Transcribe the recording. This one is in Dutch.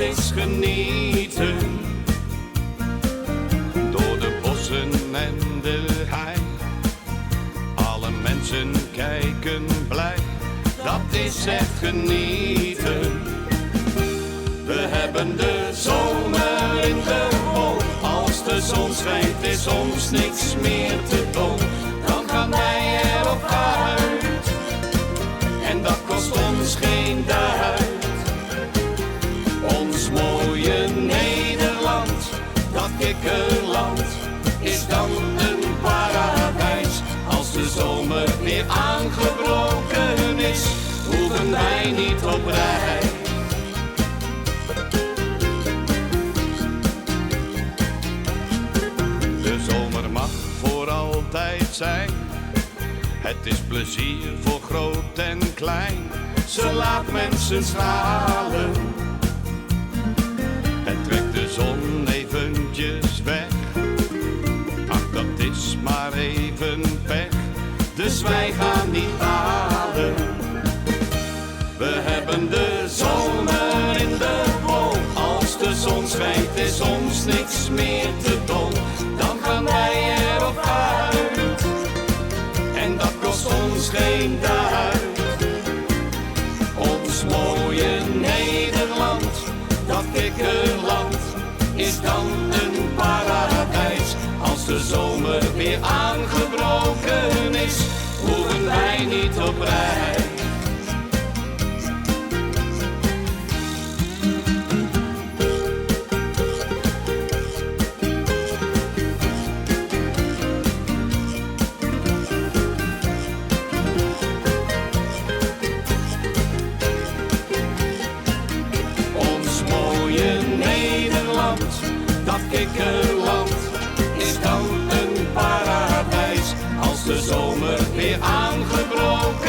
is genieten. Door de bossen en de hei, alle mensen kijken blij, dat is echt genieten. We hebben de zomer in de bol, als de zon schijnt is ons niks meer te dol. Dan gaan wij erop uit, en dat kost ons geen duit. Ons mooie Nederland, dat kikkerland, is dan een paradijs. Als de zomer weer aangebroken is, hoeven wij niet op reis. De zomer mag voor altijd zijn, het is plezier voor groot en klein. Ze laat mensen stralen, het trekt de zon eventjes weg. Ach, dat is maar even pech, dus wij gaan niet balen. We hebben de zomer in de bol, als de zon schijnt is ons niks meer te dol. Dan gaan wij erop uit, en dat kost ons geen duit. Ons mooie Nederland, dat kikkerland, is dan een paradijs. Als de zomer weer aangebroken is, hoeven wij niet op reis. Dat kikkerland is dan een paradijs. Als de zomer weer aangebroken